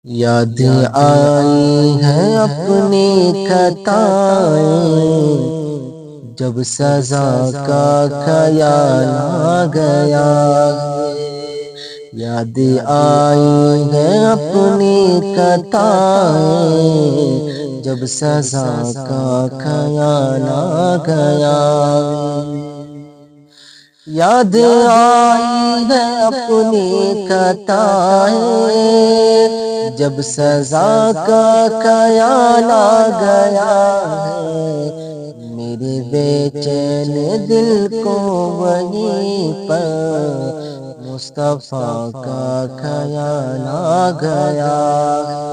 یاد آئی ہے اپنی خطائیں، جب سزا کا خیال آ گیا ہے۔ یاد آئی ہے اپنی خطائیں، جب سزا کا خیال آ گیا ہے۔ یاد آئی ہے اپنی خطائیں، جب سزا کا خیال آ گیا ہے۔ میرے بے چین دل کو وہیں پر مصطفیٰ کا خیال آ گیا ہے۔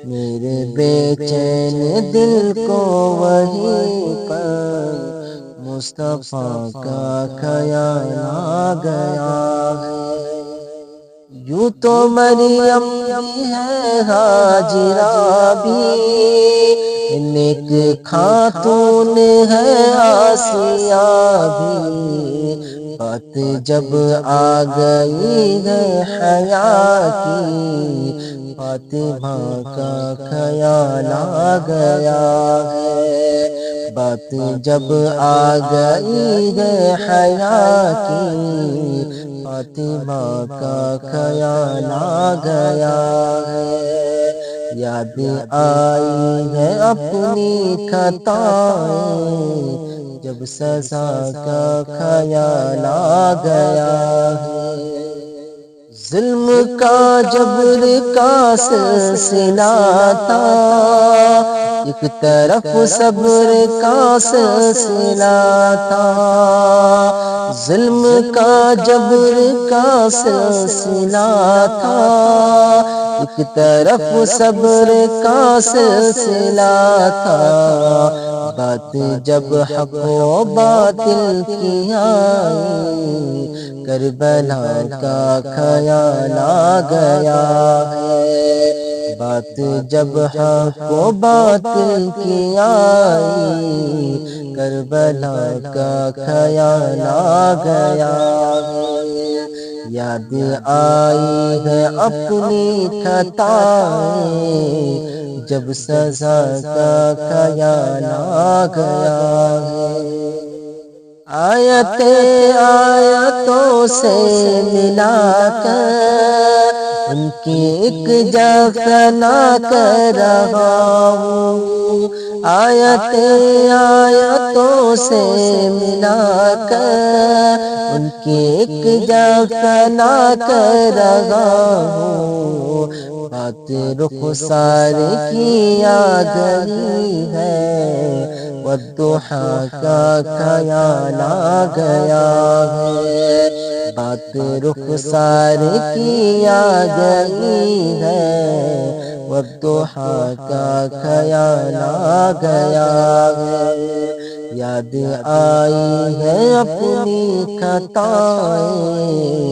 میرے بے چین دل کو وہیں پر مصطفیٰ کا خیال آ گیا ہے۔ یوں تو مریم بھی ہے ہاجرہ بھی، نیک خاتون ہے آسیہ بھی، بات جب آ گئی ہے حیا کی، فاطمہ کا خیال آ گیا ہے۔ بات جب آ گئی ہے حیا کی، فاطمہ کا خیال آ گیا ہے۔ یاد آئی ہے اپنی خطائیں، جب سزا کا خیال آ گیا ہے۔ ظلم کا جبر کا سلسلہ تھا، ایک طرف صبر کا سلسلہ تھا۔ ظلم کا جبر کا سلسلہ تھا، ایک طرف صبر کا سلسلہ تھا۔ بات جب حق و باطل کی آئی، کربلا کا خیال آ گیا ہے۔ بات جب حق و باطل کی آئی، کربلا کا خیال آ گیا ہے۔ یاد آئی ہے اپنی خطائیں، جب سزا کا خیال آ گیا ہے۔ آیتوں سے ملا کر ان کی ایک جفنا کر رہا ہوں۔ آیتوں سے ملا کر ان کی ایک جفنا کر رہا ہوں۔ بات رخسار کی آ گئی ہے، والضحیٰ کا خیال آ گیا ہے۔ بات رخسار کی آ گئی ہے، والضحیٰ کا خیال آ گیا ہے۔ یاد آئی ہے اپنی خطائیں،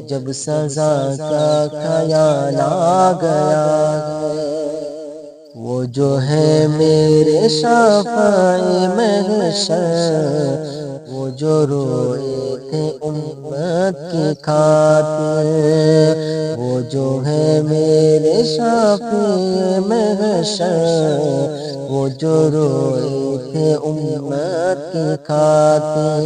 جب سزا کا خیال آ گیا ہے۔ وہ جو ہے میرے شفیع محشر، وہ جو روئے تھے امت کی خاطر، وہ جو ہے میرے شفیع محشر، وہ جو روئے تھے امت کی خاطر،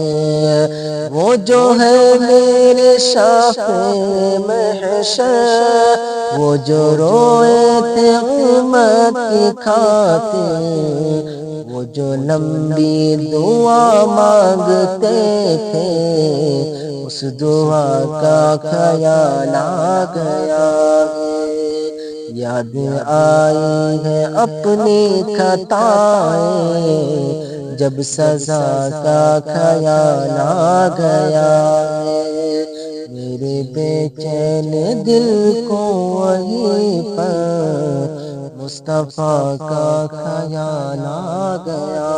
وہ جو ہے میرے شفیع محشر، وہ جو روئے تھے امت کی خاطر، وہ جو لمبی دعا مانگتے تھے، اس دعا کا خیال آ گیا ہے۔ یاد آئی ہے اپنی خطائیں، جب سزا کا خیال آ گیا ہے۔ میرے بے چین دل کو وہیں پر مصطفیٰ کا خیال آ گیا۔